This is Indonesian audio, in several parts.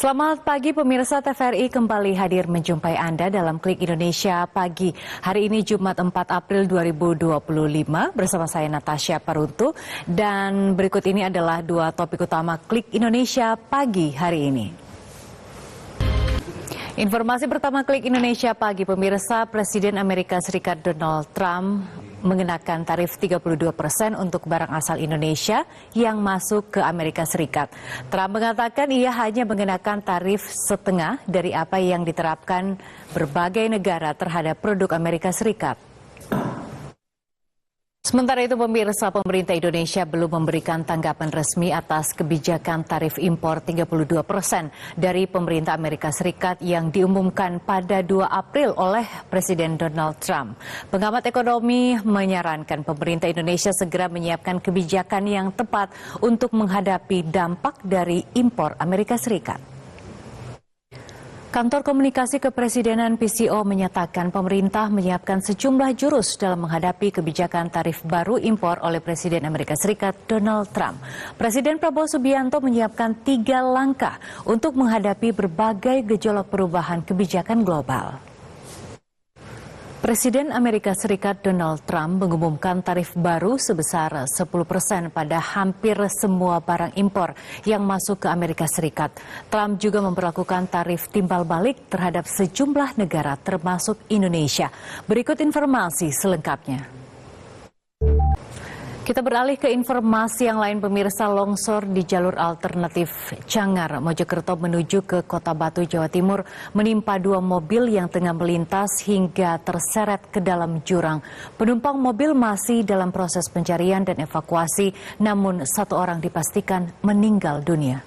Selamat pagi pemirsa, TVRI kembali hadir menjumpai Anda dalam Klik Indonesia Pagi. Hari ini Jumat 4 April 2025 bersama saya Natasha Paruntu. Dan berikut ini adalah dua topik utama Klik Indonesia Pagi hari ini. Informasi pertama Klik Indonesia Pagi, pemirsa, Presiden Amerika Serikat Donald Trump mengenakan tarif 32% untuk barang asal Indonesia yang masuk ke Amerika Serikat. Trump mengatakan ia hanya mengenakan tarif setengah dari apa yang diterapkan berbagai negara terhadap produk Amerika Serikat. Sementara itu pemirsa, pemerintah Indonesia belum memberikan tanggapan resmi atas kebijakan tarif impor 32% dari pemerintah Amerika Serikat yang diumumkan pada 2 April oleh Presiden Donald Trump. Pengamat ekonomi menyarankan pemerintah Indonesia segera menyiapkan kebijakan yang tepat untuk menghadapi dampak dari impor Amerika Serikat. Kantor Komunikasi Kepresidenan PCO menyatakan pemerintah menyiapkan sejumlah jurus dalam menghadapi kebijakan tarif baru impor oleh Presiden Amerika Serikat Donald Trump. Presiden Prabowo Subianto menyiapkan 3 langkah untuk menghadapi berbagai gejolak perubahan kebijakan global. Presiden Amerika Serikat Donald Trump mengumumkan tarif baru sebesar 10% pada hampir semua barang impor yang masuk ke Amerika Serikat. Trump juga memperlakukan tarif timbal balik terhadap sejumlah negara termasuk Indonesia. Berikut informasi selengkapnya. Kita beralih ke informasi yang lain, pemirsa. Longsor di jalur alternatif Cangar, Mojokerto menuju ke Kota Batu, Jawa Timur menimpa 2 mobil yang tengah melintas hingga terseret ke dalam jurang. Penumpang mobil masih dalam proses pencarian dan evakuasi, namun 1 orang dipastikan meninggal dunia.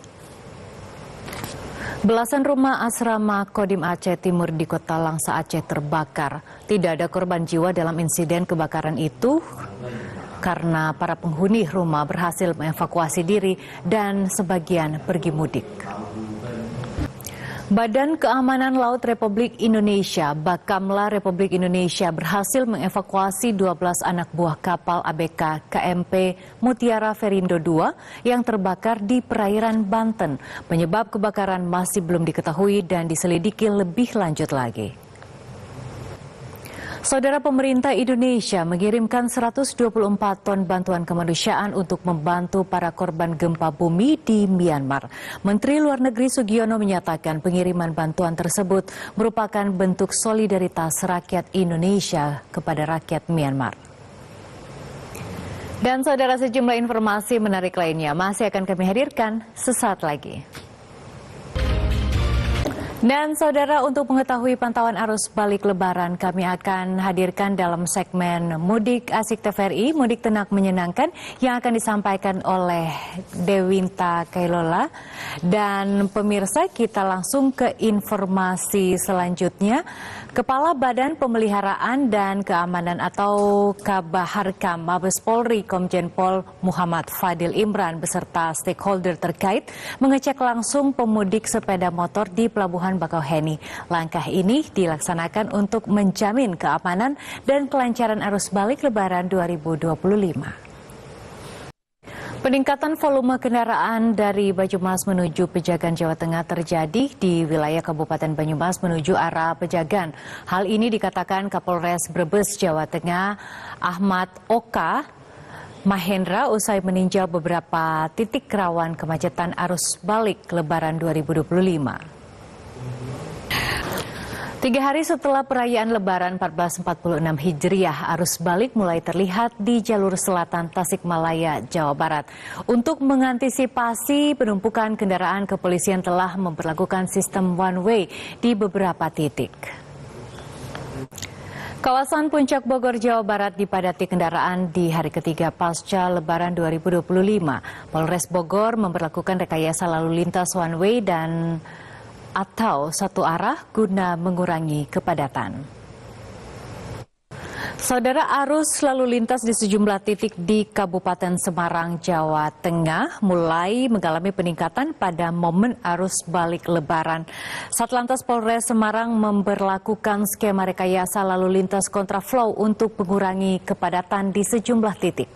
Belasan rumah asrama Kodim Aceh Timur di Kota Langsa Aceh terbakar. Tidak ada korban jiwa dalam insiden kebakaran itu karena para penghuni rumah berhasil mengevakuasi diri dan sebagian pergi mudik. Badan Keamanan Laut Republik Indonesia, Bakamla Republik Indonesia, berhasil mengevakuasi 12 anak buah kapal ABK KMP Mutiara Verindo II yang terbakar di perairan Banten. Penyebab kebakaran masih belum diketahui dan diselidiki lebih lanjut lagi. Saudara, pemerintah Indonesia mengirimkan 124 ton bantuan kemanusiaan untuk membantu para korban gempa bumi di Myanmar. Menteri Luar Negeri Sugiono menyatakan pengiriman bantuan tersebut merupakan bentuk solidaritas rakyat Indonesia kepada rakyat Myanmar. Dan saudara, sejumlah informasi menarik lainnya masih akan kami hadirkan sesaat lagi. Dan saudara, untuk mengetahui pantauan arus balik Lebaran, kami akan hadirkan dalam segmen Mudik Asik TVRI, Mudik Tenang Menyenangkan, yang akan disampaikan oleh Dewinta Kailola. Dan pemirsa, kita langsung ke informasi selanjutnya. Kepala Badan Pemeliharaan dan Keamanan atau Kabaharkam Mabes Polri Komjen Pol Muhammad Fadil Imran beserta stakeholder terkait mengecek langsung pemudik sepeda motor di Pelabuhan Bakauheni. Langkah ini dilaksanakan untuk menjamin keamanan dan kelancaran arus balik Lebaran 2025. Peningkatan volume kendaraan dari Banyumas menuju Pejagan, Jawa Tengah terjadi di wilayah Kabupaten Banyumas menuju arah Pejagan. Hal ini dikatakan Kapolres Brebes, Jawa Tengah, Ahmad Oka Mahendra usai meninjau beberapa titik rawan kemacetan arus balik Lebaran 2025. 3 hari setelah perayaan Lebaran 1446 Hijriah, arus balik mulai terlihat di jalur selatan Tasikmalaya, Jawa Barat. Untuk mengantisipasi penumpukan kendaraan, kepolisian telah memperlakukan sistem one way di beberapa titik. Kawasan Puncak Bogor, Jawa Barat dipadati kendaraan di hari ketiga pasca Lebaran 2025. Polres Bogor memperlakukan rekayasa lalu lintas one way dan atau satu arah guna mengurangi kepadatan. Saudara, arus lalu lintas di sejumlah titik di Kabupaten Semarang, Jawa Tengah mulai mengalami peningkatan pada momen arus balik Lebaran. Satlantas Polres Semarang memberlakukan skema rekayasa lalu lintas kontraflow untuk mengurangi kepadatan di sejumlah titik.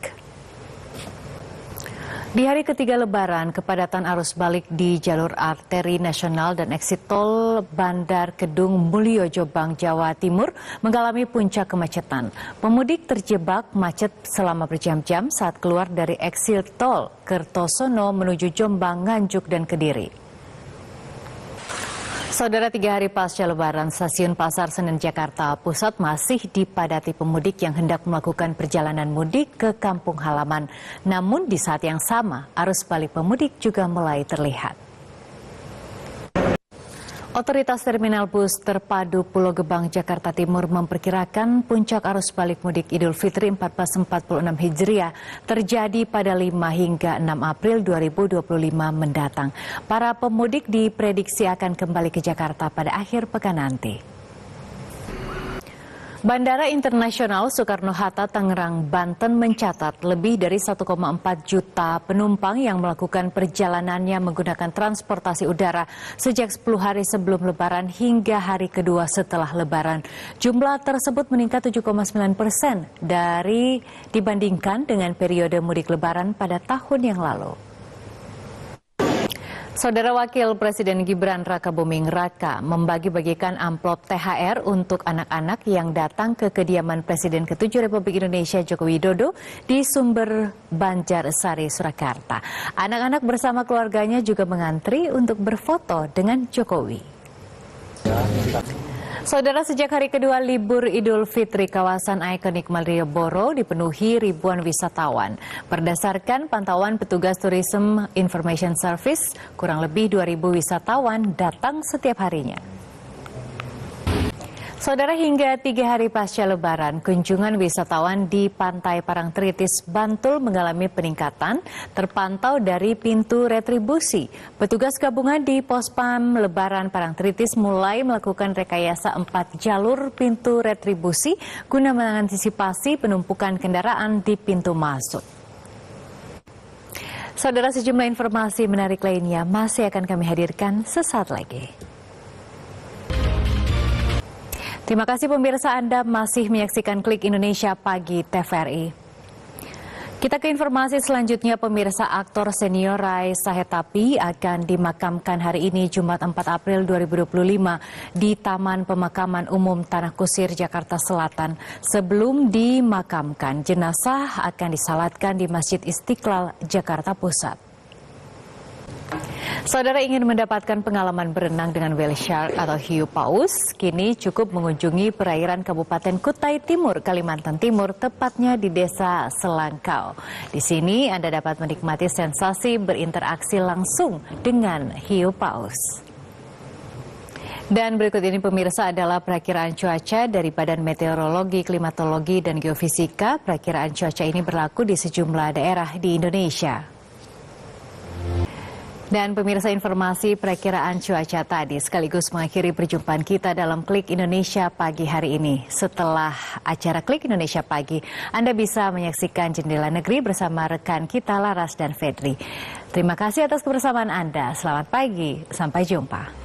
Di hari ketiga Lebaran, kepadatan arus balik di jalur arteri nasional dan eksit tol Bandar Kedung Mulyo Jombang, Jawa Timur mengalami puncak kemacetan. Pemudik terjebak macet selama berjam-jam saat keluar dari eksit tol Kertosono menuju Jombang, Nganjuk, dan Kediri. Saudara, 3 hari pasca Lebaran, stasiun Pasar Senen Jakarta Pusat masih dipadati pemudik yang hendak melakukan perjalanan mudik ke kampung halaman. Namun di saat yang sama, arus balik pemudik juga mulai terlihat. Otoritas Terminal Bus Terpadu Pulau Gebang, Jakarta Timur memperkirakan puncak arus balik mudik Idul Fitri 1446 Hijriah terjadi pada 5 hingga 6 April 2025 mendatang. Para pemudik diprediksi akan kembali ke Jakarta pada akhir pekan nanti. Bandara Internasional Soekarno-Hatta, Tangerang, Banten mencatat lebih dari 1,4 juta penumpang yang melakukan perjalanannya menggunakan transportasi udara sejak 10 hari sebelum Lebaran hingga hari kedua setelah Lebaran. Jumlah tersebut meningkat 7,9% dibandingkan dengan periode mudik Lebaran pada tahun yang lalu. Saudara, Wakil Presiden Gibran Rakabuming Raka membagi-bagikan amplop THR untuk anak-anak yang datang ke kediaman Presiden ke-7 Republik Indonesia Joko Widodo di Sumber Banjarsari, Surakarta. Anak-anak bersama keluarganya juga mengantri untuk berfoto dengan Jokowi. Saudara, sejak hari kedua libur Idul Fitri, kawasan ikonik Malioboro dipenuhi ribuan wisatawan. Berdasarkan pantauan petugas Tourism Information Service, kurang lebih 2.000 wisatawan datang setiap harinya. Saudara, hingga 3 hari pasca Lebaran, kunjungan wisatawan di Pantai Parangtritis, Bantul mengalami peningkatan terpantau dari pintu retribusi. Petugas gabungan di Pospam Lebaran Parangtritis mulai melakukan rekayasa 4 jalur pintu retribusi guna mengantisipasi penumpukan kendaraan di pintu masuk. Saudara, sejumlah informasi menarik lainnya masih akan kami hadirkan sesaat lagi. Terima kasih pemirsa, Anda masih menyaksikan Klik Indonesia Pagi TVRI. Kita ke informasi selanjutnya, pemirsa. Aktor senior Rai Sahetapi akan dimakamkan hari ini Jumat 4 April 2025 di Taman Pemakaman Umum Tanah Kusir, Jakarta Selatan. Sebelum dimakamkan, jenazah akan disalatkan di Masjid Istiqlal, Jakarta Pusat. Saudara, ingin mendapatkan pengalaman berenang dengan whale shark atau hiu paus? Kini cukup mengunjungi perairan Kabupaten Kutai Timur, Kalimantan Timur, tepatnya di Desa Selangkau. Di sini Anda dapat menikmati sensasi berinteraksi langsung dengan hiu paus. Dan berikut ini, pemirsa, adalah perakiraan cuaca dari Badan Meteorologi, Klimatologi, dan Geofisika. Perakiraan cuaca ini berlaku di sejumlah daerah di Indonesia. Dan pemirsa, informasi perakiraan cuaca tadi sekaligus mengakhiri perjumpaan kita dalam Klik Indonesia Pagi hari ini. Setelah acara Klik Indonesia Pagi, Anda bisa menyaksikan Jendela Negeri bersama rekan kita Laras dan Fedri. Terima kasih atas kebersamaan Anda. Selamat pagi, sampai jumpa.